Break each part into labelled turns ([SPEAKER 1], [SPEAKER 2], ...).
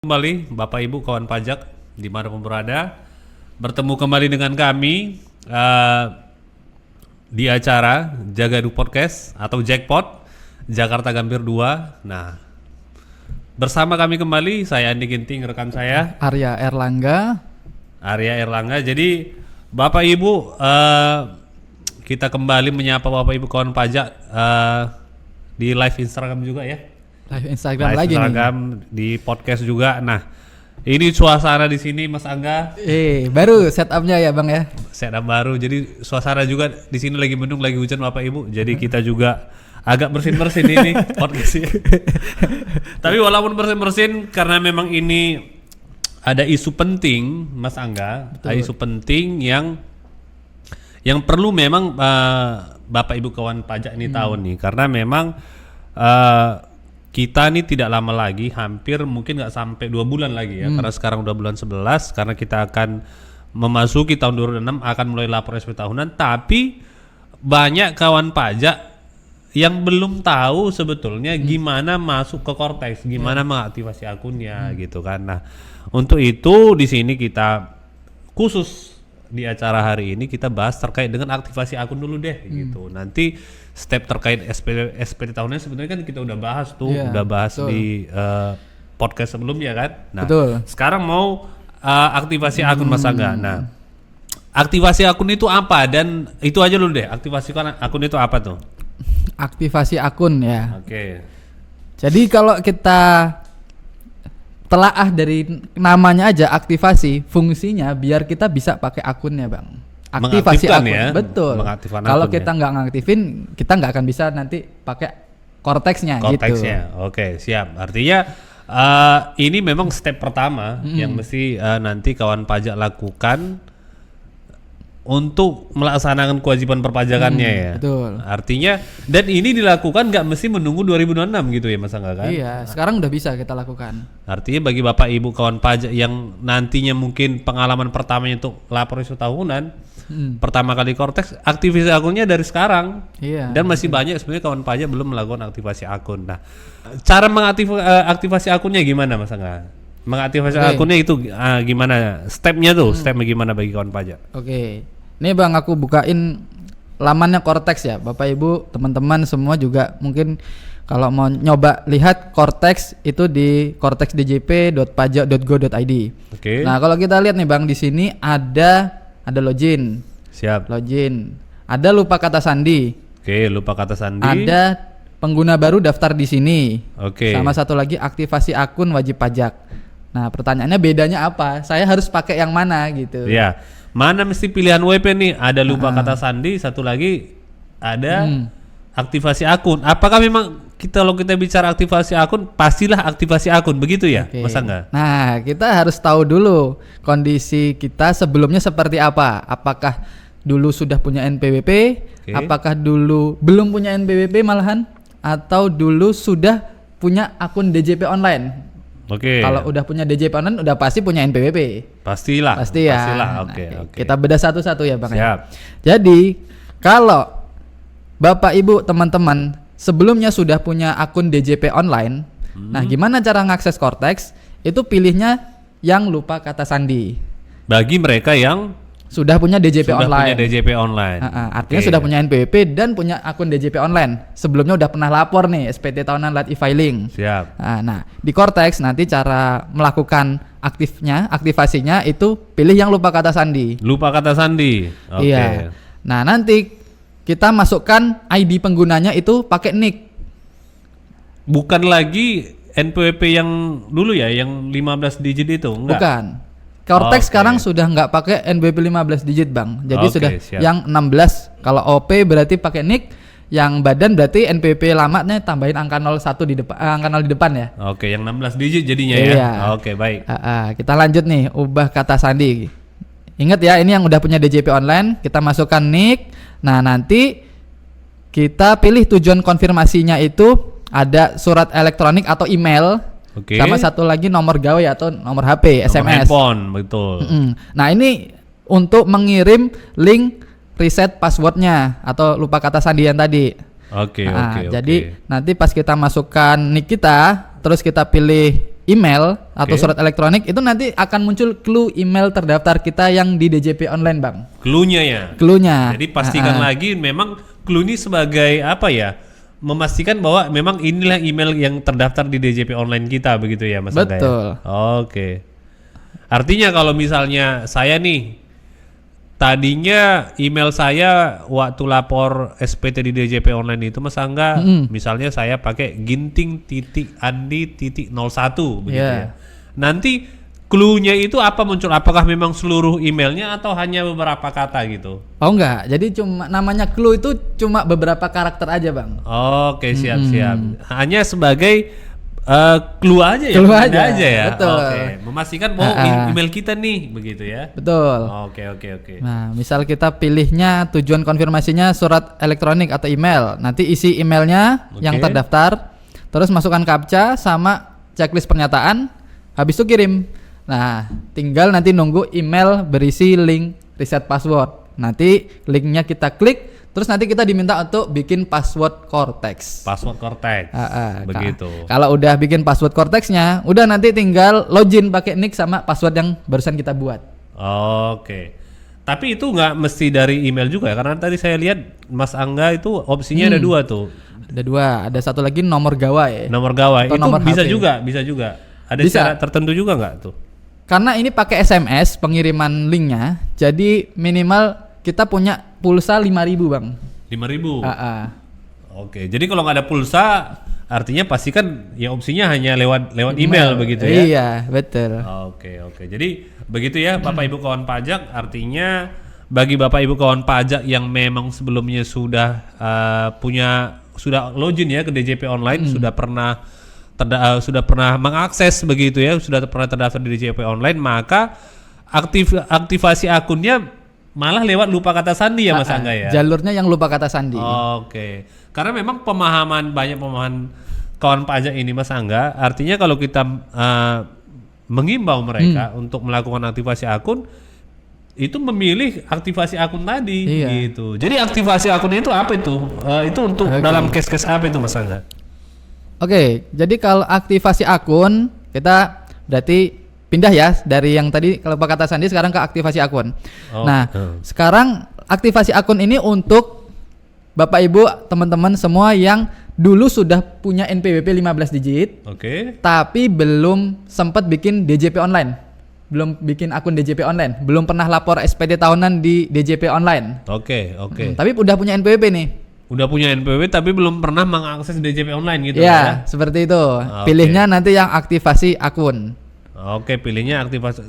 [SPEAKER 1] Kembali Bapak Ibu kawan pajak dimanapun berada, bertemu kembali dengan kami di acara Jagadu Podcast atau Jackpot Jakarta Gambir 2. Nah, bersama kami kembali saya Andi Ginting, rekan saya
[SPEAKER 2] Arya Erlangga. Jadi Bapak Ibu, kita kembali menyapa Bapak Ibu kawan pajak di live Instagram juga ya. Live Instagram
[SPEAKER 1] di podcast juga. Nah, ini suasana di sini Mas Angga.
[SPEAKER 2] Baru setupnya ya Bang ya.
[SPEAKER 1] Setup baru. Jadi suasana juga di sini lagi mendung, lagi hujan Bapak Ibu. Jadi kita juga agak bersin-bersin ini podcast. Tapi walaupun bersin-bersin karena memang ini ada isu penting Mas Angga, ada isu penting yang perlu memang Bapak Ibu kawan pajak ini tahu nih, karena memang kita nih tidak lama lagi, hampir mungkin nggak sampai 2 bulan lagi ya, karena sekarang udah bulan 11, karena kita akan memasuki tahun 2006, akan mulai lapor SP tahunan. Tapi banyak kawan pajak yang belum tahu sebetulnya gimana masuk ke Kortex, gimana mengaktifasi akunnya gitu kan. Nah, untuk itu di sini kita khusus di acara hari ini kita bahas terkait dengan aktivasi akun dulu deh gitu. Nanti step terkait SPT tahunan sebenarnya kan kita udah bahas tuh, di podcast sebelumnya kan. Nah, sekarang mau aktivasi akun Mas Angga. Nah, aktivasi akun itu apa, dan itu aja dulu deh. Aktivasi akun itu apa tuh?
[SPEAKER 2] Aktivasi akun ya.
[SPEAKER 1] Oke.
[SPEAKER 2] Jadi kalau kita telaah dari namanya aja aktivasi, fungsinya biar kita bisa pakai akunnya Bang. Aktivasi akun ya? Betul. Kalau kita nggak ngaktifin, kita nggak akan bisa nanti pakai Korteksnya gitu.
[SPEAKER 1] Oke, siap. Artinya ini memang step pertama yang mesti nanti kawan pajak lakukan untuk melaksanakan kewajiban perpajakannya ya.
[SPEAKER 2] Betul.
[SPEAKER 1] Artinya, dan ini dilakukan nggak mesti menunggu 2026 gitu ya Mas Angga kan?
[SPEAKER 2] Iya, sekarang udah bisa kita lakukan.
[SPEAKER 1] Artinya bagi Bapak Ibu kawan pajak yang nantinya mungkin pengalaman pertamanya untuk lapor isu tahunan, pertama kali Kortex, aktivasi akunnya dari sekarang.
[SPEAKER 2] Iya.
[SPEAKER 1] Dan masih banyak sebenarnya kawan pajak belum melakukan aktivasi akun. Nah, cara mengaktifasi akunnya gimana Mas Angga? Mengaktifasi akunnya itu gimana? Stepnya tuh, stepnya gimana bagi kawan pajak?
[SPEAKER 2] Oke, ini Bang aku bukain lamannya Kortex ya, Bapak Ibu, teman-teman semua juga mungkin kalau mau nyoba lihat Kortex itu di kortexdjp.pajak.go.id.
[SPEAKER 1] Oke.
[SPEAKER 2] Nah kalau kita lihat nih Bang, di sini ada login.
[SPEAKER 1] Siap.
[SPEAKER 2] Login. Ada lupa kata sandi.
[SPEAKER 1] Oke, lupa kata sandi.
[SPEAKER 2] Ada pengguna baru daftar di sini.
[SPEAKER 1] Oke.
[SPEAKER 2] Sama satu lagi aktivasi akun wajib pajak. Nah pertanyaannya bedanya apa? Saya harus pakai yang mana gitu?
[SPEAKER 1] Iya. Mana mesti pilihan WP nih? Ada lupa kata sandi, satu lagi ada aktivasi akun. Apakah memang kalau kita bicara aktivasi akun, pastilah aktivasi akun, begitu ya, Mas Angga?
[SPEAKER 2] Nah, kita harus tahu dulu kondisi kita sebelumnya seperti apa. Apakah dulu sudah punya NPWP? Apakah dulu belum punya NPWP malahan? Atau dulu sudah punya akun DJP online? Kalau udah punya DJP online udah pasti punya NPWP.
[SPEAKER 1] Pastilah. Oke.
[SPEAKER 2] Kita bedah satu-satu ya Bang.
[SPEAKER 1] Siap.
[SPEAKER 2] Jadi kalau Bapak Ibu teman-teman sebelumnya sudah punya akun DJP online, nah gimana cara ngakses Kortex? Itu pilihnya yang lupa kata sandi.
[SPEAKER 1] Bagi mereka yang
[SPEAKER 2] sudah punya DJP online. Artinya sudah punya NPWP dan punya akun DJP online. Sebelumnya udah pernah lapor nih SPT tahunan lewat e-filing.
[SPEAKER 1] Siap.
[SPEAKER 2] Nah, di Kortex nanti cara melakukan aktivasinya itu pilih yang lupa kata sandi.
[SPEAKER 1] Lupa kata sandi. Oke.
[SPEAKER 2] Iya. Nah, nanti kita masukkan ID penggunanya itu pakai NIK.
[SPEAKER 1] Bukan lagi NPWP yang dulu ya, yang 15 digit itu, enggak?
[SPEAKER 2] Bukan. Kortex sekarang sudah nggak pakai NPWP 15 digit Bang. Jadi sudah
[SPEAKER 1] siap.
[SPEAKER 2] yang 16. Kalau OP berarti pakai NIK, yang badan berarti NPWP lamanya tambahin angka 01 di depan, angka 0 di depan ya.
[SPEAKER 1] Oke, yang 16 digit jadinya
[SPEAKER 2] ya.
[SPEAKER 1] Oke, baik.
[SPEAKER 2] Kita lanjut nih, ubah kata sandi. Ingat ya, ini yang udah punya DJP online, kita masukkan NIK. Nah, nanti kita pilih tujuan konfirmasinya itu ada surat elektronik atau email. Sama satu lagi nomor gawe atau nomor HP, SMS.
[SPEAKER 1] Handphone, betul.
[SPEAKER 2] Nah ini untuk mengirim link reset passwordnya atau lupa kata sandian tadi.
[SPEAKER 1] Oke.
[SPEAKER 2] Jadi nanti pas kita masukkan nick kita, terus kita pilih email atau
[SPEAKER 1] Oke.
[SPEAKER 2] surat elektronik, itu nanti akan muncul clue email terdaftar kita yang di DJP online, Bang.
[SPEAKER 1] Clue-nya ya.
[SPEAKER 2] Clue-nya.
[SPEAKER 1] Jadi pastikan lagi memang clue ini sebagai apa ya? Memastikan bahwa memang inilah email yang terdaftar di DJP online kita begitu ya Mas Angga ya?
[SPEAKER 2] Betul.
[SPEAKER 1] Oke. Artinya kalau misalnya saya nih tadinya email saya waktu lapor SPT di DJP online itu Mas Angga, misalnya saya pakai ginting.andi.01 begitu
[SPEAKER 2] Iya.
[SPEAKER 1] ya. Nanti clue-nya itu apa muncul? Apakah memang seluruh emailnya atau hanya beberapa kata gitu?
[SPEAKER 2] Oh enggak, jadi cuma namanya clue itu cuma beberapa karakter aja, Bang.
[SPEAKER 1] Oke, siap-siap. Hanya sebagai clue aja ya,
[SPEAKER 2] Clue
[SPEAKER 1] ada
[SPEAKER 2] aja,
[SPEAKER 1] ya.
[SPEAKER 2] betul.
[SPEAKER 1] Oke, memastikan bahwa email kita nih begitu ya.
[SPEAKER 2] Betul.
[SPEAKER 1] Oke.
[SPEAKER 2] Nah, misal kita pilihnya tujuan konfirmasinya surat elektronik atau email. Nanti isi emailnya yang
[SPEAKER 1] Oke.
[SPEAKER 2] terdaftar, terus masukkan captcha sama checklist pernyataan, habis itu kirim. Nah, tinggal nanti nunggu email berisi link reset password. Nanti linknya kita klik, terus nanti kita diminta untuk bikin password Cortex.
[SPEAKER 1] Password Cortex. Begitu.
[SPEAKER 2] Kalau udah bikin password Cortexnya, udah nanti tinggal login pakai nick sama password yang barusan kita buat.
[SPEAKER 1] Oke. Tapi itu nggak mesti dari email juga ya, karena tadi saya lihat Mas Angga itu opsinya ada dua tuh.
[SPEAKER 2] Ada dua, ada satu lagi nomor gawai.
[SPEAKER 1] Nomor gawai
[SPEAKER 2] Atau
[SPEAKER 1] itu
[SPEAKER 2] nomor
[SPEAKER 1] bisa
[SPEAKER 2] HP.
[SPEAKER 1] bisa juga. Ada
[SPEAKER 2] Bisa.
[SPEAKER 1] syarat tertentu juga nggak tuh?
[SPEAKER 2] Karena ini pakai SMS pengiriman linknya, jadi minimal kita punya pulsa 5.000 Bang.
[SPEAKER 1] 5.000.
[SPEAKER 2] AA.
[SPEAKER 1] Oke, jadi kalau nggak ada pulsa, artinya pasti kan ya opsinya hanya lewat email begitu ya?
[SPEAKER 2] Iya, betul.
[SPEAKER 1] Oke. Jadi begitu ya Bapak Ibu kawan pajak, artinya bagi Bapak Ibu kawan pajak yang memang sebelumnya sudah sudah login ya ke DJP online, sudah pernah mengakses begitu ya, sudah pernah terdaftar di DJP online, maka aktivasi akunnya malah lewat lupa kata sandi ya Mas Angga ya.
[SPEAKER 2] Jalurnya yang lupa kata sandi.
[SPEAKER 1] Oke. Karena memang banyak pemahaman kawan pajak ini Mas Angga, artinya kalau kita mengimbau mereka untuk melakukan aktivasi akun, itu memilih aktivasi akun tadi
[SPEAKER 2] Iya.
[SPEAKER 1] gitu. Jadi aktivasi akunnya itu apa itu? Itu untuk dalam case-case apa itu Mas Angga?
[SPEAKER 2] Oke, jadi kalau aktivasi akun kita berarti pindah ya dari yang tadi kalau lupa kata sandi sekarang ke aktivasi akun.
[SPEAKER 1] Oh,
[SPEAKER 2] Nah, sekarang aktivasi akun ini untuk Bapak Ibu, teman-teman semua yang dulu sudah punya NPWP 15 digit
[SPEAKER 1] Oke.
[SPEAKER 2] tapi belum sempat bikin DJP online. Belum bikin akun DJP online, belum pernah lapor SPD tahunan di DJP online.
[SPEAKER 1] Oke.
[SPEAKER 2] Tapi udah punya NPWP nih.
[SPEAKER 1] Udah punya NPWP tapi belum pernah mengakses DJP online gitu
[SPEAKER 2] Ya, seperti itu.
[SPEAKER 1] Oke.
[SPEAKER 2] Pilihnya nanti yang aktivasi akun.
[SPEAKER 1] Oke, pilihnya aktivasi.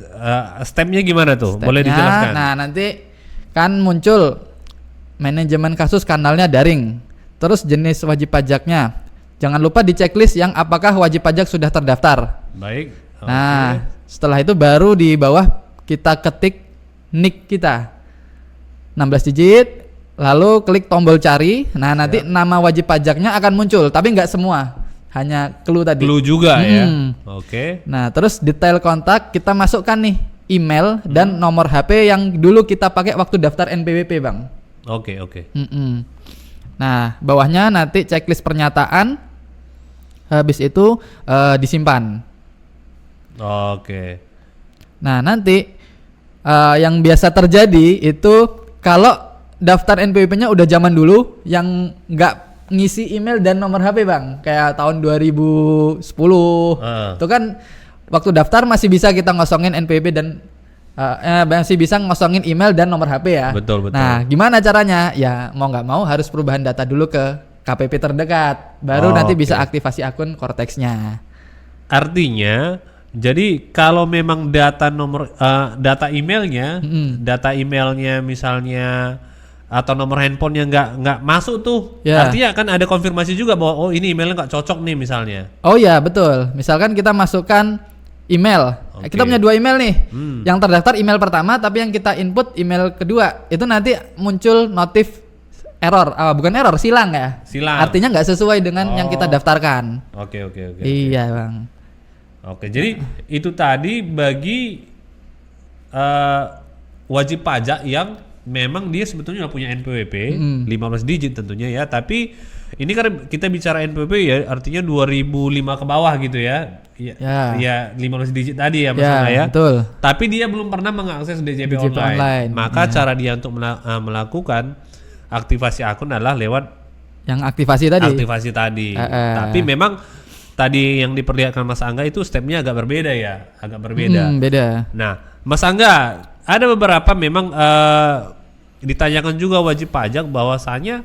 [SPEAKER 1] Stepnya gimana tuh? Boleh
[SPEAKER 2] Stepnya,
[SPEAKER 1] dijelaskan?
[SPEAKER 2] Nah, nanti kan muncul manajemen kasus kanalnya daring. Terus jenis wajib pajaknya. Jangan lupa di checklist yang apakah wajib pajak sudah terdaftar.
[SPEAKER 1] Baik.
[SPEAKER 2] Nah, setelah itu baru di bawah kita ketik nick kita. 16 digit, lalu klik tombol cari. Nah, nanti nama wajib pajaknya akan muncul, tapi nggak semua. Hanya clue tadi.
[SPEAKER 1] Clue juga ya.
[SPEAKER 2] Hmm.
[SPEAKER 1] Oke.
[SPEAKER 2] Nah, terus detail kontak kita masukkan nih email dan nomor HP yang dulu kita pakai waktu daftar NPWP, Bang.
[SPEAKER 1] Oke.
[SPEAKER 2] Nah, bawahnya nanti checklist pernyataan. Habis itu disimpan.
[SPEAKER 1] Oke.
[SPEAKER 2] Nah, nanti yang biasa terjadi itu kalau daftar NPWP-nya udah zaman dulu yang nggak ngisi email dan nomor HP, Bang, kayak tahun 2010. Itu kan waktu daftar masih bisa kita ngosongin NPWP dan masih bisa ngosongin email dan nomor HP ya.
[SPEAKER 1] Betul.
[SPEAKER 2] Nah, gimana caranya? Ya mau nggak mau harus perubahan data dulu ke KPP terdekat, baru nanti bisa aktivasi akun Cortex-nya.
[SPEAKER 1] Artinya, jadi kalau memang data emailnya misalnya atau nomor handphonenya nggak masuk tuh,
[SPEAKER 2] Ya.
[SPEAKER 1] artinya akan ada konfirmasi juga bahwa ini emailnya nggak cocok nih misalnya.
[SPEAKER 2] Oh ya, betul. Misalkan kita masukkan email.
[SPEAKER 1] Oke.
[SPEAKER 2] Kita punya 2 email nih. Yang terdaftar email pertama, tapi yang kita input email kedua. Itu nanti muncul notif error. Bukan error, silang ya.
[SPEAKER 1] Silang.
[SPEAKER 2] Artinya nggak sesuai dengan yang kita daftarkan.
[SPEAKER 1] Oke.
[SPEAKER 2] Iya, Bang.
[SPEAKER 1] Oke, jadi itu tadi bagi wajib pajak yang memang dia sebetulnya punya NPWP 15 digit tentunya ya, tapi Ini kan kita bicara NPWP ya, artinya 2005 ke bawah gitu ya. Ya 15 digit tadi ya Mas Angga ya.
[SPEAKER 2] Betul.
[SPEAKER 1] Tapi dia belum pernah mengakses DJP online. Maka cara dia untuk melakukan aktivasi akun adalah lewat
[SPEAKER 2] yang aktivasi tadi.
[SPEAKER 1] Tapi memang tadi yang diperlihatkan Mas Angga itu stepnya agak berbeda ya,
[SPEAKER 2] beda.
[SPEAKER 1] Nah, Mas Angga, ada beberapa memang ditanyakan juga wajib pajak bahwasanya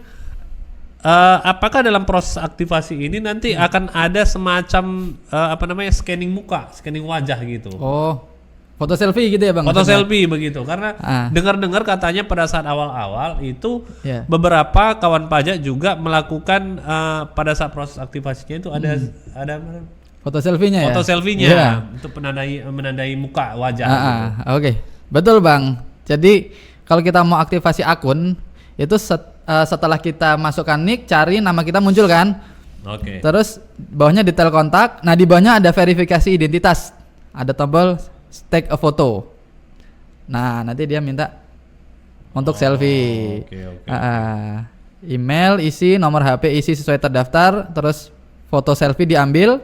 [SPEAKER 1] apakah dalam proses aktivasi ini nanti akan ada semacam scanning muka, scanning wajah gitu.
[SPEAKER 2] Oh, foto selfie gitu ya Bang?
[SPEAKER 1] Foto selfie begitu, karena dengar-dengar katanya pada saat awal-awal itu beberapa kawan pajak juga melakukan pada saat proses aktivasinya itu ada
[SPEAKER 2] foto selfie-nya
[SPEAKER 1] foto selfie-nya untuk menandai muka wajah.
[SPEAKER 2] Oke. Betul Bang. Jadi kalau kita mau aktivasi akun itu setelah kita masukkan nick, cari nama kita muncul kan.
[SPEAKER 1] Oke.
[SPEAKER 2] Terus bawahnya detail kontak. Nah di bawahnya ada verifikasi identitas. Ada tombol take a photo. Nah nanti dia minta untuk selfie. Email isi, nomor HP isi sesuai terdaftar. Terus foto selfie diambil.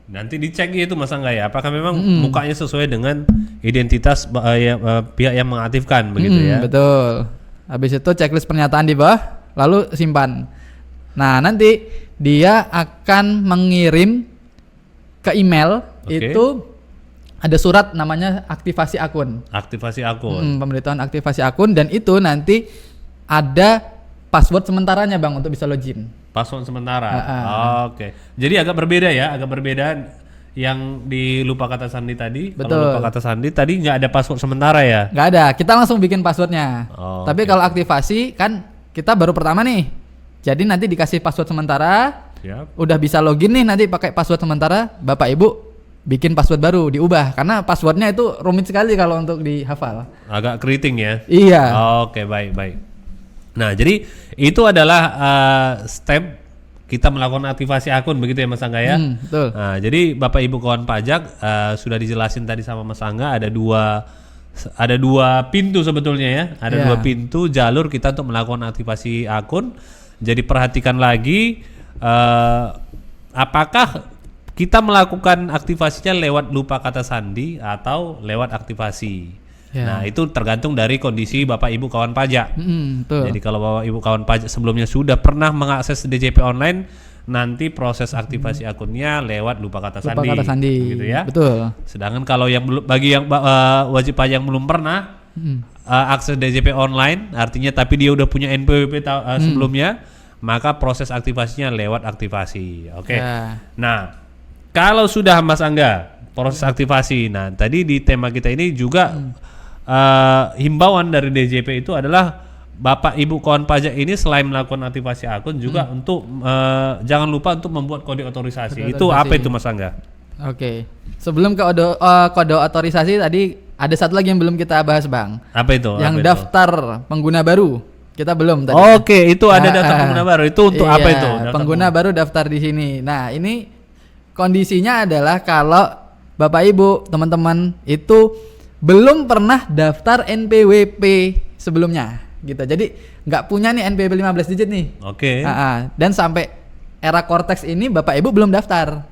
[SPEAKER 1] Nanti dicek itu Mas Angga ya, apakah memang mukanya sesuai dengan identitas pihak yang mengaktifkan begitu ya.
[SPEAKER 2] Betul. Habis itu checklist pernyataan di bawah, lalu simpan. Nah nanti dia akan mengirim ke email itu ada surat namanya aktivasi akun. Pemberitahuan aktivasi akun, dan itu nanti ada password sementaranya Bang untuk bisa login.
[SPEAKER 1] Password sementara. Oke. Jadi agak berbeda yang di lupa kata sandi tadi.
[SPEAKER 2] Betul.
[SPEAKER 1] Kalau lupa kata sandi tadi nggak ada password sementara ya?
[SPEAKER 2] Nggak ada. Kita langsung bikin passwordnya. Tapi kalau aktivasi kan kita baru pertama nih. Jadi nanti dikasih password sementara. Udah bisa login nih nanti pakai password sementara. Bapak Ibu bikin password baru, diubah karena passwordnya itu rumit sekali kalau untuk dihafal.
[SPEAKER 1] Agak keriting ya?
[SPEAKER 2] Iya.
[SPEAKER 1] Oke, baik. Nah, jadi itu adalah step kita melakukan aktivasi akun begitu ya Mas Angga ya.
[SPEAKER 2] Betul.
[SPEAKER 1] Nah, jadi Bapak Ibu kawan pajak sudah dijelasin tadi sama Mas Angga ada dua pintu sebetulnya ya. Ada dua pintu jalur kita untuk melakukan aktivasi akun. Jadi perhatikan lagi apakah kita melakukan aktivasinya lewat lupa kata sandi atau lewat aktivasi. Nah itu tergantung dari kondisi Bapak Ibu kawan pajak. Jadi kalau Bapak Ibu kawan pajak sebelumnya sudah pernah mengakses DJP online, nanti proses aktivasi akunnya lewat lupa kata sandi, gitu ya.
[SPEAKER 2] Betul.
[SPEAKER 1] Sedangkan kalau yang bagi yang wajib pajak yang belum pernah akses DJP online, artinya tapi dia udah punya NPWP sebelumnya, maka proses aktivasinya lewat aktivasi. Oke. Nah kalau sudah Mas Angga proses aktivasi, nah tadi di tema kita ini juga himbauan dari DJP itu adalah Bapak Ibu kawan pajak ini selain melakukan aktivasi akun juga untuk jangan lupa untuk membuat kode otorisasi. Itu apa itu Mas Angga?
[SPEAKER 2] Oke. Sebelum ke kode otorisasi tadi ada satu lagi yang belum kita bahas Bang.
[SPEAKER 1] Apa itu?
[SPEAKER 2] Yang daftar pengguna baru. Kita belum tadi.
[SPEAKER 1] Oke, itu ada daftar pengguna baru. Itu untuk apa itu?
[SPEAKER 2] Pengguna baru daftar di sini. Nah, ini kondisinya adalah kalau Bapak Ibu, teman-teman itu belum pernah daftar NPWP sebelumnya gitu. Jadi nggak punya nih NPWP 15 digit nih. Dan sampai era Cortex ini Bapak Ibu belum daftar.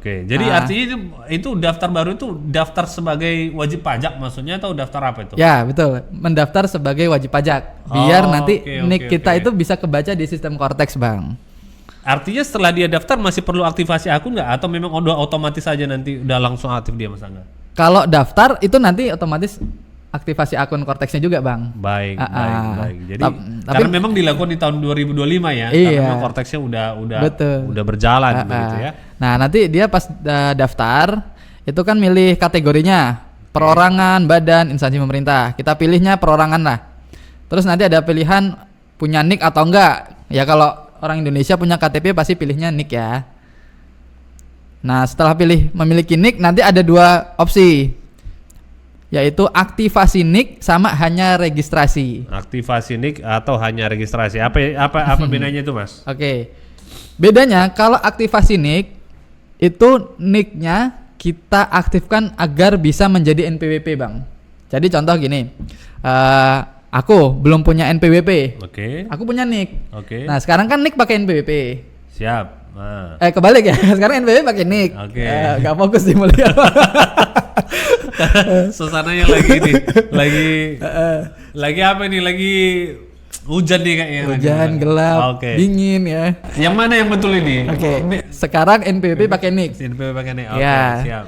[SPEAKER 1] Jadi artinya itu daftar baru itu daftar sebagai wajib pajak maksudnya atau daftar apa itu?
[SPEAKER 2] Ya betul, mendaftar sebagai wajib pajak biar nanti nick kita itu bisa kebaca di sistem Cortex Bang.
[SPEAKER 1] Artinya setelah dia daftar masih perlu aktivasi akun nggak atau memang udah otomatis aja nanti udah langsung aktif dia Mas Angga?
[SPEAKER 2] Kalau daftar itu nanti otomatis aktivasi akun Cortexnya juga Bang.
[SPEAKER 1] Baik. Jadi karena memang dilakukan di tahun 2025 ya. Karena Cortexnya udah berjalan begitu ya.
[SPEAKER 2] Nah nanti dia pas daftar itu kan milih kategorinya perorangan, badan, instansi pemerintah. Kita pilihnya perorangan lah. Terus nanti ada pilihan punya nick atau enggak. Ya kalau orang Indonesia punya KTP pasti pilihnya nick ya. Nah setelah memiliki nick nanti ada dua opsi, yaitu aktivasi nick sama hanya registrasi.
[SPEAKER 1] Aktivasi nick atau hanya registrasi. Apa bedanya itu Mas?
[SPEAKER 2] Bedanya kalau aktivasi nick itu nicknya kita aktifkan agar bisa menjadi NPWP Bang. Jadi contoh gini, Aku belum punya NPWP.
[SPEAKER 1] Oke.
[SPEAKER 2] Aku punya NIK.
[SPEAKER 1] Oke.
[SPEAKER 2] Nah, sekarang kan NIK pakai NPWP.
[SPEAKER 1] Siap. Nah.
[SPEAKER 2] Kebalik ya. Sekarang NPWP pakai NIK.
[SPEAKER 1] Oke.
[SPEAKER 2] Gak fokus di mulia.
[SPEAKER 1] Suasananya lagi ini, lagi apa nih? Lagi hujan nih kayaknya.
[SPEAKER 2] Hujan, gelap,
[SPEAKER 1] Oke.
[SPEAKER 2] dingin ya.
[SPEAKER 1] Yang mana yang betul ini?
[SPEAKER 2] Oke. Sekarang NPWP pakai NIK.
[SPEAKER 1] NPWP pakai nih. Oke,
[SPEAKER 2] Ya.
[SPEAKER 1] siap.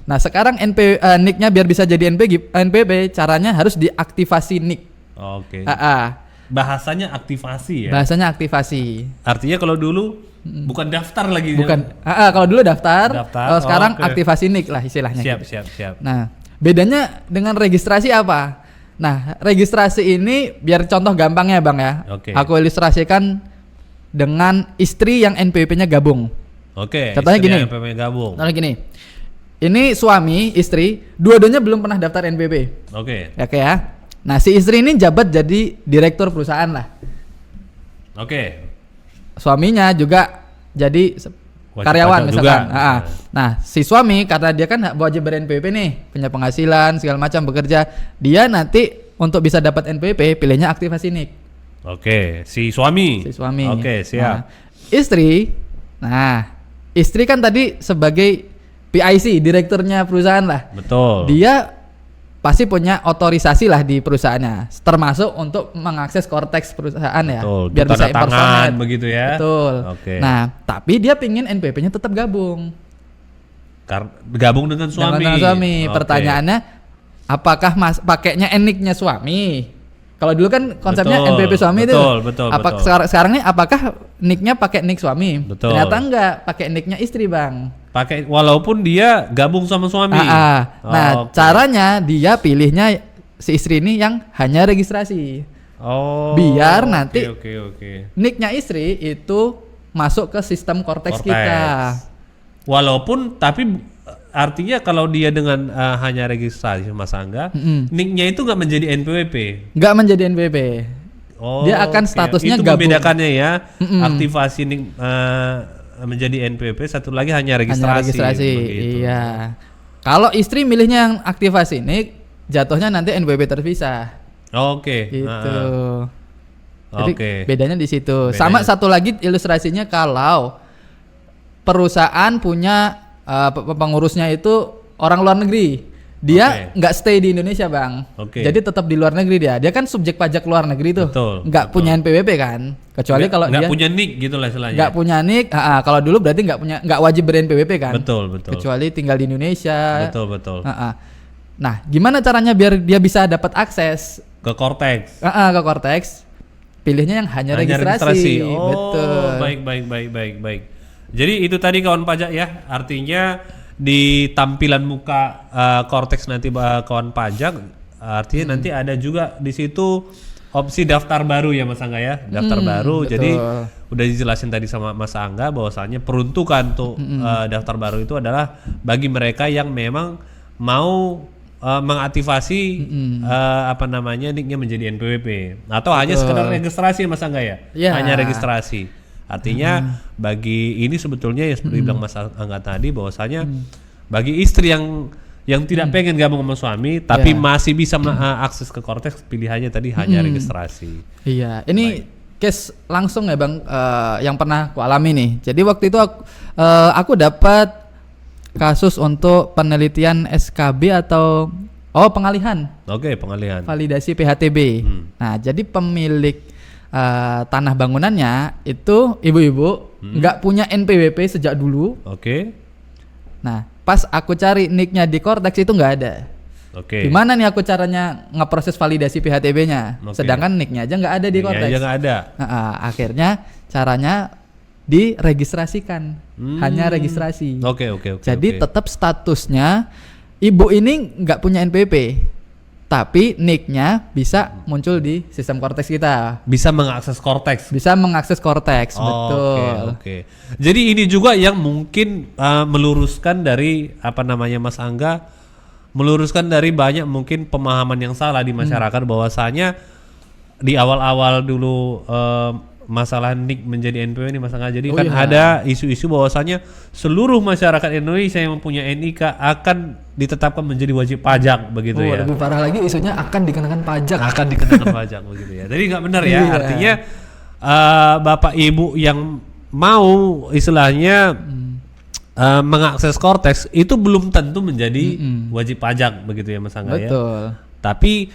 [SPEAKER 2] Nah, sekarang NIK-nya biar bisa jadi NPWP, caranya harus diaktifasi NIK.
[SPEAKER 1] Oke.
[SPEAKER 2] AA.
[SPEAKER 1] Bahasanya aktivasi ya.
[SPEAKER 2] Bahasanya aktivasi.
[SPEAKER 1] Artinya kalau dulu bukan daftar lagi.
[SPEAKER 2] Bukan. Kalau dulu daftar.
[SPEAKER 1] Daftar,
[SPEAKER 2] Kalau sekarang
[SPEAKER 1] oke.
[SPEAKER 2] aktivasi NIK lah istilahnya.
[SPEAKER 1] Siap,
[SPEAKER 2] gitu.
[SPEAKER 1] siap.
[SPEAKER 2] Nah, bedanya dengan registrasi apa? Nah, registrasi ini biar contoh gampangnya Bang ya.
[SPEAKER 1] Oke.
[SPEAKER 2] Aku ilustrasikan dengan istri yang NPWP-nya gabung.
[SPEAKER 1] Oke.
[SPEAKER 2] Contohnya
[SPEAKER 1] istri
[SPEAKER 2] gini.
[SPEAKER 1] yang PPM gabung.
[SPEAKER 2] Contohnya gini. Ini suami, istri, dua-duanya belum pernah daftar NPWP.
[SPEAKER 1] Oke.
[SPEAKER 2] Oke ya. Nah, si istri ini jabat jadi direktur perusahaan lah.
[SPEAKER 1] Oke.
[SPEAKER 2] Suaminya juga jadi
[SPEAKER 1] Wajib
[SPEAKER 2] karyawan
[SPEAKER 1] pajak
[SPEAKER 2] misalkan.
[SPEAKER 1] juga.
[SPEAKER 2] Nah, si suami karena dia kan wajib ber-NPWP nih, punya penghasilan segala macam bekerja, dia nanti untuk bisa dapat NPWP pilihnya aktivasi NIK.
[SPEAKER 1] Oke. Si suami.
[SPEAKER 2] Si suami.
[SPEAKER 1] Oke, siap.
[SPEAKER 2] Nah, istri kan tadi sebagai PIC, direkturnya perusahaan lah.
[SPEAKER 1] Betul.
[SPEAKER 2] Dia pasti punya otorisasi lah di perusahaannya, termasuk untuk mengakses Cortex perusahaan ya,
[SPEAKER 1] Betul.
[SPEAKER 2] biar bisa
[SPEAKER 1] Tanda
[SPEAKER 2] impor
[SPEAKER 1] tangan
[SPEAKER 2] sonet.
[SPEAKER 1] begitu ya.
[SPEAKER 2] Betul.
[SPEAKER 1] Oke.
[SPEAKER 2] Nah, tapi dia pingin NPWP-nya tetap gabung.
[SPEAKER 1] Gabung dengan suami.
[SPEAKER 2] Dengan suami.
[SPEAKER 1] Oke.
[SPEAKER 2] Pertanyaannya, apakah pakainya NIK-nya suami? Kalau dulu kan konsepnya
[SPEAKER 1] Betul,
[SPEAKER 2] NPWP suami itu.
[SPEAKER 1] betul.
[SPEAKER 2] Sekarang ini apakah NIK-nya pakai NIK suami?
[SPEAKER 1] Betul.
[SPEAKER 2] Ternyata enggak, pakai NIK-nya istri, Bang.
[SPEAKER 1] Pakai walaupun dia gabung sama suami.
[SPEAKER 2] Nah,
[SPEAKER 1] oke.
[SPEAKER 2] caranya dia pilihnya si istri ini yang hanya registrasi.
[SPEAKER 1] Oh.
[SPEAKER 2] Biar nanti
[SPEAKER 1] Oke.
[SPEAKER 2] NIK-nya istri itu masuk ke sistem Cortex kita.
[SPEAKER 1] Walaupun tapi artinya kalau dia dengan hanya registrasi Mas Angga, NIK-nya itu nggak menjadi NPWP.
[SPEAKER 2] Nggak menjadi NPWP.
[SPEAKER 1] Oh.
[SPEAKER 2] Dia akan
[SPEAKER 1] oke.
[SPEAKER 2] statusnya
[SPEAKER 1] itu
[SPEAKER 2] gabung.
[SPEAKER 1] membedakannya ya. Aktivasi NIK menjadi NPWP, satu lagi hanya registrasi.
[SPEAKER 2] Hanya registrasi.
[SPEAKER 1] begitu.
[SPEAKER 2] Iya. Kalau istri milihnya yang aktivasi NIK, jatuhnya nanti NPWP terpisah.
[SPEAKER 1] Oke.
[SPEAKER 2] Gitu. Jadi
[SPEAKER 1] Oke.
[SPEAKER 2] bedanya di situ.
[SPEAKER 1] Bedanya.
[SPEAKER 2] Sama satu lagi ilustrasinya kalau perusahaan punya pengurusnya itu orang luar negeri. Dia nggak stay di Indonesia, Bang.
[SPEAKER 1] Oke.
[SPEAKER 2] Jadi tetap di luar negeri dia. Dia kan subjek pajak luar negeri tuh.
[SPEAKER 1] Betul,
[SPEAKER 2] Nggak punya NPWP kan? Kecuali kalau
[SPEAKER 1] nggak
[SPEAKER 2] dia
[SPEAKER 1] punya NIK gitu lah istilahnya.
[SPEAKER 2] nggak punya NIK. Kalau dulu berarti nggak wajib ber-NPWP kan?
[SPEAKER 1] Betul.
[SPEAKER 2] Kecuali tinggal di Indonesia.
[SPEAKER 1] Betul.
[SPEAKER 2] Nah, gimana caranya biar dia bisa dapat akses
[SPEAKER 1] Ke Cortex.
[SPEAKER 2] ke Cortex? Pilihnya yang hanya registrasi.
[SPEAKER 1] Oh,
[SPEAKER 2] Betul.
[SPEAKER 1] baik. Jadi itu tadi kawan pajak ya. Artinya di tampilan muka Cortex nanti kawan pajak, artinya nanti ada juga di situ opsi daftar baru ya Mas Angga ya. Daftar baru.
[SPEAKER 2] betul.
[SPEAKER 1] Jadi udah dijelasin tadi sama Mas Angga bahwasanya peruntukan untuk daftar baru itu adalah bagi mereka yang memang mau mengaktifasi NIK-nya menjadi NPWP atau hanya sekedar registrasi Mas Angga ya.
[SPEAKER 2] Ya.
[SPEAKER 1] Hanya registrasi. Artinya bagi ini sebetulnya yang seperti bilang Mas Angga tadi bahwasanya bagi istri yang tidak pengen gabung sama suami tapi masih bisa akses ke Cortex, pilihannya tadi hanya registrasi.
[SPEAKER 2] Iya, ini case langsung ya Bang, yang pernah aku alami nih. Jadi waktu itu aku dapat kasus untuk penelitian SKB atau pengalihan.
[SPEAKER 1] Oke, pengalihan.
[SPEAKER 2] Validasi PHTB. Nah, jadi pemilik tanah bangunannya itu ibu-ibu nggak punya NPWP sejak dulu.
[SPEAKER 1] Oke.
[SPEAKER 2] Nah, pas aku cari NIK-nya di Cortex itu nggak ada.
[SPEAKER 1] Oke.
[SPEAKER 2] Gimana nih aku caranya ngeproses validasi PHTB-nya?
[SPEAKER 1] Oke.
[SPEAKER 2] Sedangkan NIK-nya aja nggak ada di Cortex.
[SPEAKER 1] Aja nggak ada.
[SPEAKER 2] Akhirnya caranya diregistrasikan, hanya registrasi.
[SPEAKER 1] Oke.
[SPEAKER 2] Jadi tetap statusnya ibu ini nggak punya NPWP, tapi NIK-nya bisa muncul di sistem Cortex kita.
[SPEAKER 1] Bisa mengakses Cortex.
[SPEAKER 2] Bisa mengakses Cortex, betul.
[SPEAKER 1] Oke. Jadi ini juga yang mungkin meluruskan dari Mas Angga, meluruskan dari banyak mungkin pemahaman yang salah di masyarakat bahwasanya di awal-awal dulu masalah NIK menjadi NPWP ini Mas Angga. Jadi
[SPEAKER 2] Oh
[SPEAKER 1] kan
[SPEAKER 2] iya.
[SPEAKER 1] ada isu-isu bahwasanya seluruh masyarakat Indonesia yang mempunyai NIK akan ditetapkan menjadi wajib pajak begitu ya.
[SPEAKER 2] Lebih parah lagi isunya akan dikenakan pajak.
[SPEAKER 1] Akan dikenakan pajak begitu ya. Jadi nggak benar ya.
[SPEAKER 2] Iya.
[SPEAKER 1] Artinya Bapak Ibu yang mau istilahnya mengakses Cortex itu belum tentu menjadi wajib pajak begitu ya Mas Angga ya.
[SPEAKER 2] Betul.
[SPEAKER 1] Tapi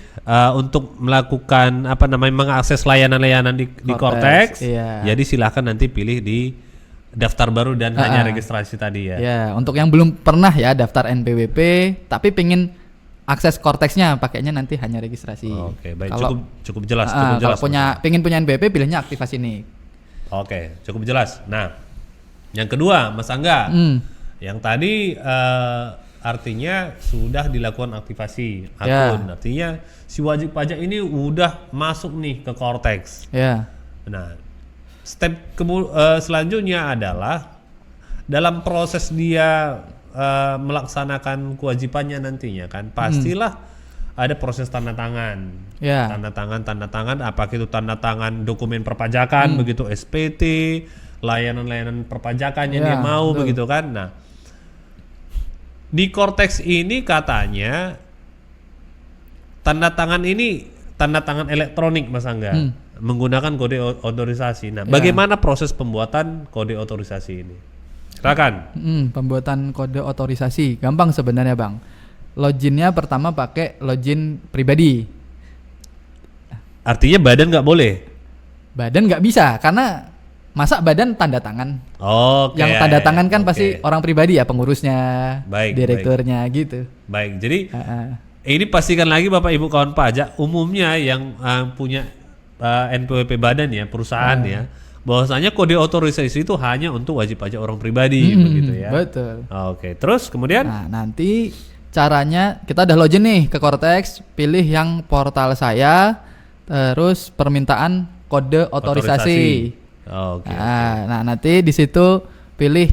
[SPEAKER 1] untuk melakukan mengakses layanan-layanan di Cortex,
[SPEAKER 2] iya.
[SPEAKER 1] jadi silahkan nanti pilih di daftar baru dan hanya registrasi tadi ya.
[SPEAKER 2] Ya, untuk yang belum pernah ya daftar NPWP tapi pengen akses Cortex-nya pakainya nanti hanya registrasi.
[SPEAKER 1] Oke, baik,
[SPEAKER 2] Kalau
[SPEAKER 1] cukup jelas,
[SPEAKER 2] kalau pengen punya NPWP pilihnya aktivasi NIK.
[SPEAKER 1] Oke, cukup jelas. Nah, yang kedua Mas Angga, yang tadi artinya sudah dilakukan aktivasi akun, artinya si wajib pajak ini udah masuk nih ke Cortex.
[SPEAKER 2] Ya.
[SPEAKER 1] Nah, step selanjutnya adalah dalam proses dia melaksanakan kewajibannya nantinya kan pastilah ada proses tanda tangan.
[SPEAKER 2] Ya.
[SPEAKER 1] Tanda tangan apakah itu tanda tangan dokumen perpajakan begitu SPT, layanan-layanan perpajakan yang dia mau begitu kan. Nah, di Cortex ini katanya tanda tangan ini tanda tangan elektronik Mas Angga menggunakan kode otorisasi. Nah, bagaimana proses pembuatan kode otorisasi ini? Silakan.
[SPEAKER 2] Pembuatan kode otorisasi gampang sebenarnya Bang. Loginnya pertama pakai login pribadi.
[SPEAKER 1] Artinya badan nggak boleh?
[SPEAKER 2] Badan nggak bisa karena masa badan tanda tangan.
[SPEAKER 1] Oke.
[SPEAKER 2] Yang tanda tangan kan pasti orang pribadi ya, pengurusnya,
[SPEAKER 1] Baik,
[SPEAKER 2] direkturnya gitu.
[SPEAKER 1] Baik, jadi ini pastikan lagi Bapak Ibu kawan pajak umumnya yang punya NPWP badan ya, perusahaan ya, bahwasanya kode otorisasi itu hanya untuk wajib pajak orang pribadi begitu ya.
[SPEAKER 2] Betul.
[SPEAKER 1] Oke, terus kemudian?
[SPEAKER 2] Nah, nanti caranya kita udah login nih ke Cortex, pilih yang portal saya, terus permintaan kode otorisasi.
[SPEAKER 1] Oke.
[SPEAKER 2] Nah, nanti di situ pilih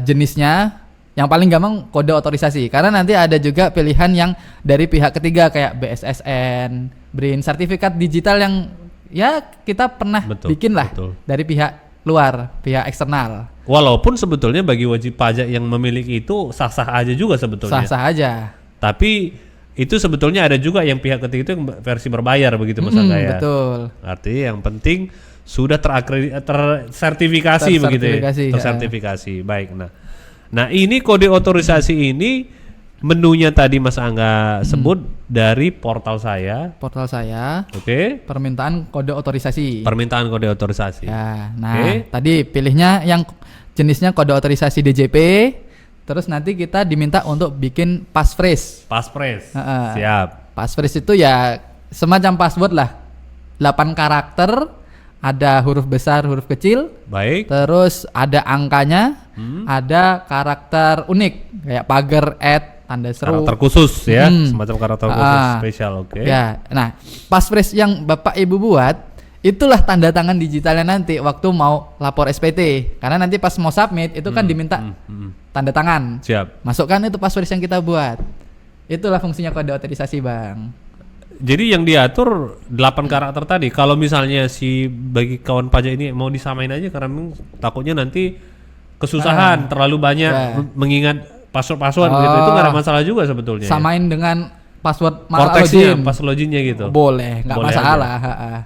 [SPEAKER 2] jenisnya. Yang paling gampang kode otorisasi karena nanti ada juga pilihan yang dari pihak ketiga kayak BSSN, BRIN, sertifikat digital yang ya kita pernah bikin lah dari pihak luar, pihak eksternal.
[SPEAKER 1] Walaupun sebetulnya bagi wajib pajak yang memiliki itu sah-sah aja juga sebetulnya.
[SPEAKER 2] Sah-sah aja.
[SPEAKER 1] Tapi itu sebetulnya ada juga yang pihak ketiga itu yang versi berbayar begitu Mas Angga ya.
[SPEAKER 2] Betul.
[SPEAKER 1] Artinya yang penting sudah tersertifikasi begitu ya. Tersertifikasi. Baik. Nah, ini kode otorisasi ini menunya tadi Mas Angga sebut dari portal saya.
[SPEAKER 2] Portal saya.
[SPEAKER 1] Oke.
[SPEAKER 2] Permintaan kode otorisasi.
[SPEAKER 1] Permintaan kode otorisasi.
[SPEAKER 2] Ya, tadi pilihnya yang jenisnya kode otorisasi DJP. Terus nanti kita diminta untuk bikin passphrase.
[SPEAKER 1] Passphrase. Siap.
[SPEAKER 2] Passphrase itu ya semacam password lah. 8 karakter, ada huruf besar, huruf kecil.
[SPEAKER 1] Baik.
[SPEAKER 2] Terus ada angkanya, ada karakter unik kayak pagar, tanda seru.
[SPEAKER 1] Karakter khusus ya, semacam karakter khusus spesial, oke.
[SPEAKER 2] Ya, nah passphrase yang Bapak Ibu buat itulah tanda tangan digitalnya nanti waktu mau lapor SPT. Karena nanti pas mau submit itu kan diminta tanda tangan.
[SPEAKER 1] Siap.
[SPEAKER 2] Masukkan itu passphrase yang kita buat. Itulah fungsinya kode otorisasi, Bang.
[SPEAKER 1] Jadi yang diatur 8 karakter tadi. Kalau misalnya bagi kawan pajak ini mau disamain aja karena takutnya nanti kesusahan terlalu banyak mengingat password gitu. Itu nggak ada masalah juga sebetulnya.
[SPEAKER 2] Samain dengan password
[SPEAKER 1] Cortex-nya, password loginnya gitu.
[SPEAKER 2] Boleh, nggak masalah.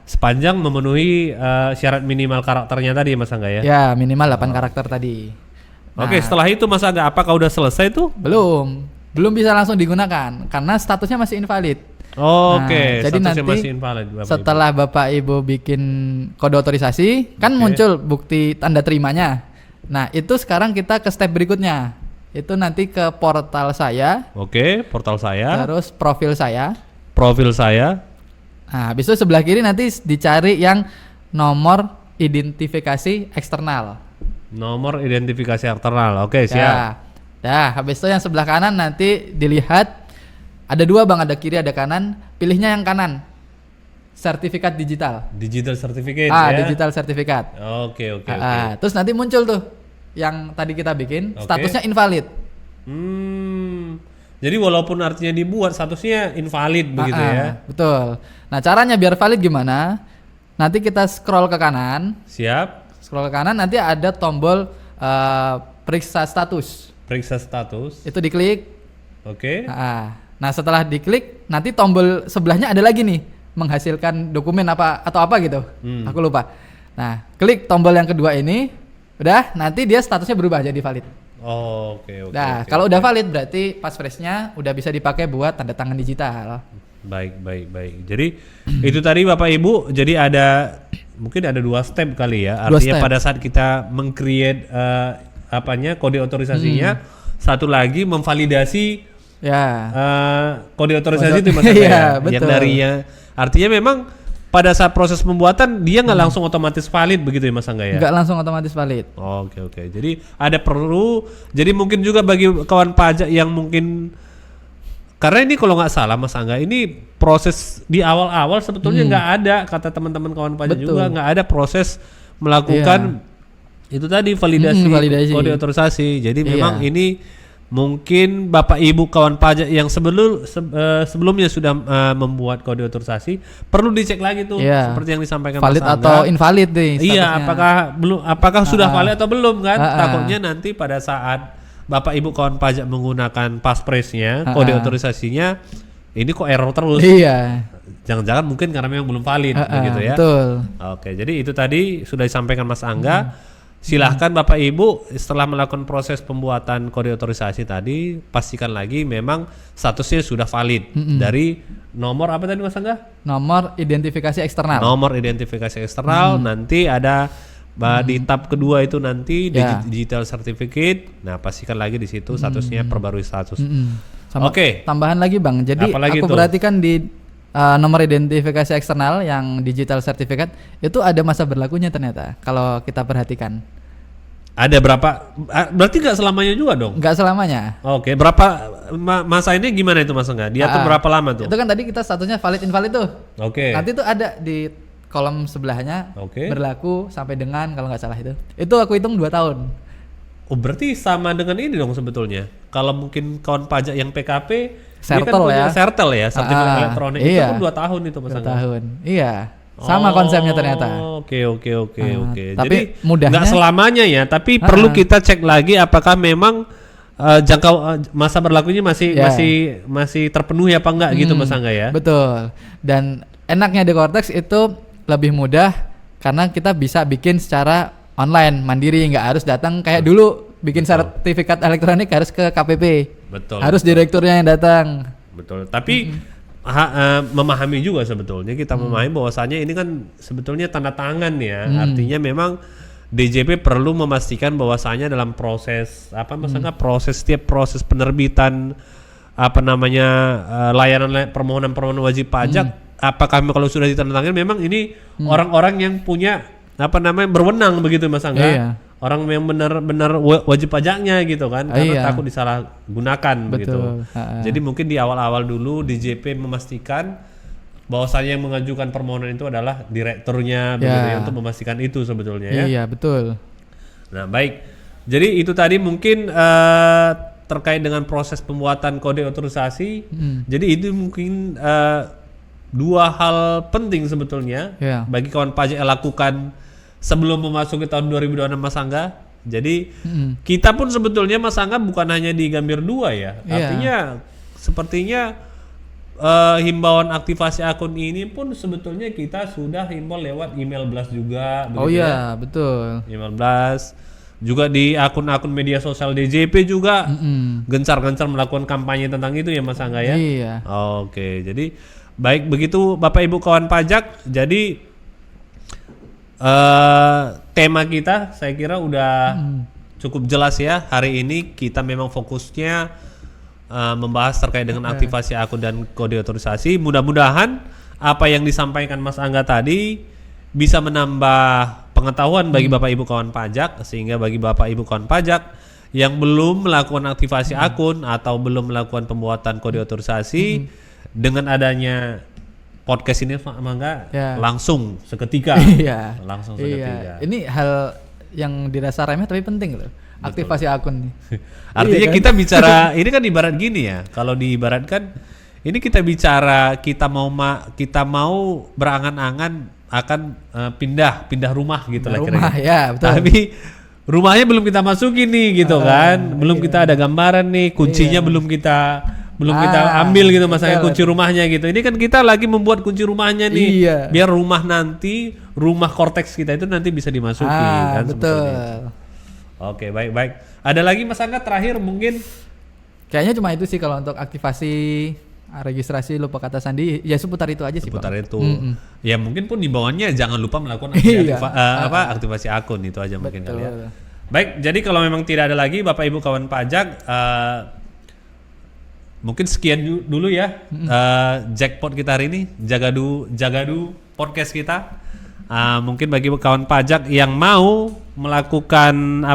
[SPEAKER 1] Sepanjang memenuhi syarat minimal karakternya tadi Mas Angga ya.
[SPEAKER 2] Ya, minimal 8 karakter tadi.
[SPEAKER 1] Oke, setelah itu Mas Angga apakah udah selesai tuh?
[SPEAKER 2] Belum bisa langsung digunakan karena statusnya masih invalid.
[SPEAKER 1] Oke,
[SPEAKER 2] jadi nanti
[SPEAKER 1] masih invalid,
[SPEAKER 2] setelah Bapak Ibu bikin kode otorisasi kan muncul bukti tanda terimanya. Nah, itu sekarang kita ke step berikutnya. Itu nanti ke portal saya.
[SPEAKER 1] Oke, portal saya.
[SPEAKER 2] Terus profil saya. Nah, habis itu sebelah kiri nanti dicari yang nomor identifikasi eksternal.
[SPEAKER 1] Nomor identifikasi eksternal. Oke, siap.
[SPEAKER 2] Habis itu yang sebelah kanan nanti dilihat ada 2 Bang, ada kiri ada kanan. Pilihnya yang kanan. Sertifikat digital.
[SPEAKER 1] Digital certificate ya.
[SPEAKER 2] Digital certificate.
[SPEAKER 1] Oke.
[SPEAKER 2] Terus nanti muncul tuh yang tadi kita bikin, statusnya invalid.
[SPEAKER 1] Jadi walaupun artinya dibuat statusnya invalid begitu ya.
[SPEAKER 2] Betul. Nah, caranya biar valid gimana? nanti kita scroll ke kanan.
[SPEAKER 1] Siap.
[SPEAKER 2] Scroll ke kanan nanti ada tombol periksa status.
[SPEAKER 1] Periksa status.
[SPEAKER 2] Itu diklik.
[SPEAKER 1] Oke.
[SPEAKER 2] Nah, setelah diklik nanti tombol sebelahnya ada lagi nih, menghasilkan dokumen apa atau apa gitu. Aku lupa. Nah, klik tombol yang kedua ini, udah nanti dia statusnya berubah jadi valid.
[SPEAKER 1] Oke.
[SPEAKER 2] Nah, kalau udah valid berarti passphrase-nya udah bisa dipakai buat tanda tangan digital.
[SPEAKER 1] Baik. Jadi itu tadi Bapak Ibu, jadi mungkin ada 2 step kali ya. Artinya pada saat kita meng-create kode otorisasinya, satu lagi memvalidasi kode otorisasi itu maksudnya
[SPEAKER 2] iya,
[SPEAKER 1] yang darinya. Artinya memang pada saat proses pembuatan dia nggak langsung otomatis valid begitu ya Mas Angga ya?
[SPEAKER 2] Nggak langsung otomatis valid.
[SPEAKER 1] Oke. Jadi jadi mungkin juga bagi kawan pajak yang mungkin, karena ini kalau nggak salah Mas Angga, ini proses di awal-awal sebetulnya nggak ada, kata teman-teman kawan pajak juga nggak ada proses melakukan itu tadi validasi kode otorisasi. Jadi memang ini mungkin Bapak Ibu kawan pajak yang sebelumnya sudah membuat kode otorisasi perlu dicek lagi tuh seperti yang disampaikan
[SPEAKER 2] valid
[SPEAKER 1] Mas Angga.
[SPEAKER 2] Atau invalid nih statusnya.
[SPEAKER 1] Iya, apakah sudah valid atau belum kan? Takutnya nanti pada saat Bapak Ibu kawan pajak menggunakan passphrase-nya, kode otorisasinya ini kok error terus.
[SPEAKER 2] Iya.
[SPEAKER 1] Jangan-jangan mungkin karena memang belum valid begitu ya.
[SPEAKER 2] Betul.
[SPEAKER 1] Oke, jadi itu tadi sudah disampaikan Mas Angga. Silahkan Bapak Ibu setelah melakukan proses pembuatan kode otorisasi tadi, pastikan lagi memang statusnya sudah valid dari nomor apa tadi Mas Angga?
[SPEAKER 2] Nomor identifikasi eksternal.
[SPEAKER 1] Nomor identifikasi eksternal, nanti ada di tab kedua itu nanti digital certificate. Nah, pastikan lagi di situ statusnya perbarui status. Oke.
[SPEAKER 2] Tambahan lagi Bang. Jadi aku perhatikan di nomor identifikasi eksternal yang digital certificate itu ada masa berlakunya ternyata kalau kita perhatikan.
[SPEAKER 1] Ada berapa? Berarti nggak selamanya juga dong?
[SPEAKER 2] Nggak selamanya.
[SPEAKER 1] Oke, berapa masa ini gimana itu Mas Angga? Dia tuh berapa lama tuh?
[SPEAKER 2] Itu kan tadi kita statusnya valid invalid tuh.
[SPEAKER 1] Oke.
[SPEAKER 2] Nanti tuh ada di kolom sebelahnya berlaku sampai dengan kalau nggak salah itu. Itu aku hitung 2 tahun.
[SPEAKER 1] Oh, berarti sama dengan ini dong sebetulnya. Kalau mungkin kawan pajak yang PKP
[SPEAKER 2] Sertel
[SPEAKER 1] dia kan sertel ya, sertifikat elektronik itu kan 2 tahun itu Mas
[SPEAKER 2] 2
[SPEAKER 1] Angga.
[SPEAKER 2] tahun. Iya. Sama konsepnya ternyata.
[SPEAKER 1] Oke.
[SPEAKER 2] Tapi
[SPEAKER 1] jadi
[SPEAKER 2] mudahnya
[SPEAKER 1] nggak selamanya ya, tapi perlu kita cek lagi apakah memang jangka masa berlakunya masih terpenuhi apa enggak gitu Mas Angga ya.
[SPEAKER 2] Betul. Dan enaknya di Cortex itu lebih mudah karena kita bisa bikin secara online, mandiri, nggak harus datang kayak dulu bikin sertifikat elektronik harus ke KPP.
[SPEAKER 1] Betul.
[SPEAKER 2] Harus direkturnya yang datang.
[SPEAKER 1] Betul. Tapi memahami juga sebetulnya kita memahami bahwasanya ini kan sebetulnya tanda tangan ya. Artinya memang DJP perlu memastikan bahwasanya dalam proses setiap proses penerbitan layanan permohonan wajib pajak, apakah kalau sudah ditandatangani memang ini orang-orang yang punya berwenang begitu Mas Angga.
[SPEAKER 2] Iya.
[SPEAKER 1] Orang yang benar-benar wajib pajaknya gitu kan, karena takut disalahgunakan begitu. Jadi mungkin di awal-awal dulu DJP memastikan bahwasanya yang mengajukan permohonan itu adalah direkturnya begitu ya, untuk memastikan itu sebetulnya ya.
[SPEAKER 2] Iya, betul.
[SPEAKER 1] Nah, baik. Jadi itu tadi mungkin terkait dengan proses pembuatan kode otorisasi. Jadi itu mungkin 2 hal penting sebetulnya bagi kawan pajak yang lakukan sebelum memasuki tahun 2026 Mas Angga. Jadi kita pun sebetulnya Mas Angga bukan hanya di Gambir 2 ya. Artinya sepertinya himbauan aktivasi akun ini pun sebetulnya kita sudah himbau lewat email blast juga.
[SPEAKER 2] Betul.
[SPEAKER 1] Email blast juga di akun-akun media sosial DJP juga gencar-gencar melakukan kampanye tentang itu ya Mas Angga ya.
[SPEAKER 2] Iya.
[SPEAKER 1] Oke, jadi baik begitu Bapak Ibu kawan pajak. Jadi tema kita saya kira udah cukup jelas ya. Hari ini kita memang fokusnya membahas terkait dengan aktivasi akun dan kode otorisasi. Mudah-mudahan apa yang disampaikan Mas Angga tadi bisa menambah pengetahuan bagi Bapak Ibu kawan pajak, sehingga bagi Bapak Ibu kawan pajak yang belum melakukan aktivasi akun atau belum melakukan pembuatan kode otorisasi, dengan adanya podcast ini Mangga langsung seketika. Langsung seketika.
[SPEAKER 2] Ini hal yang dirasa remeh tapi penting loh. Aktivasi akun nih.
[SPEAKER 1] Artinya kita bicara ini kan ibarat gini ya. Kalau diibaratkan ini kita bicara kita mau berangan-angan akan pindah rumah gitu lah
[SPEAKER 2] Rumah
[SPEAKER 1] kira-kira.
[SPEAKER 2] ya, betul.
[SPEAKER 1] Tapi rumahnya belum kita masukin nih gitu kan. Belum kita ada gambaran nih, kuncinya belum kita ambil gitu masanya kunci rumahnya gitu. Ini kan kita lagi membuat kunci rumahnya nih.
[SPEAKER 2] Iya.
[SPEAKER 1] Biar rumah korteks kita itu nanti bisa dimasuki kan
[SPEAKER 2] betul.
[SPEAKER 1] seperti itu. Oke, baik. Ada lagi Mas Angga terakhir mungkin?
[SPEAKER 2] Kayaknya cuma itu sih kalau untuk aktivasi registrasi lupa kata sandi, ya seputar itu aja sih,
[SPEAKER 1] Seputar
[SPEAKER 2] Bang.
[SPEAKER 1] itu. Ya mungkin pun di bawahnya jangan lupa melakukan
[SPEAKER 2] Iya.
[SPEAKER 1] aktivasi akun itu aja mungkin kali ya.
[SPEAKER 2] Betul.
[SPEAKER 1] Baik, jadi kalau memang tidak ada lagi Bapak Ibu kawan pajak, mungkin sekian dulu ya jackpot kita hari ini, Jagadu podcast kita. Mungkin bagi kawan pajak yang mau melakukan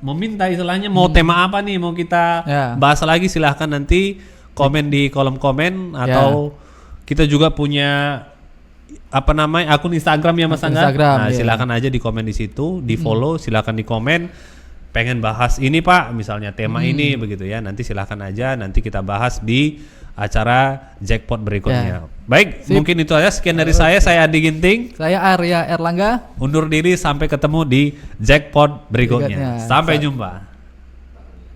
[SPEAKER 1] meminta istilahnya mau tema apa nih mau kita bahas lagi, silahkan nanti komen di kolom komen atau kita juga punya akun Instagram ya Mas Angga. Nah, silakan aja di komen di situ, di follow, silakan di komen. Pengen bahas ini Pak, misalnya tema ini begitu ya. Nanti silakan aja, nanti kita bahas di acara jackpot berikutnya. Baik, mungkin itu aja. Sekian dari saya Adi Ginting.
[SPEAKER 2] Saya Arya Erlangga.
[SPEAKER 1] Undur diri, sampai ketemu di jackpot berikutnya. Sampai jumpa.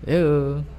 [SPEAKER 2] Yuk.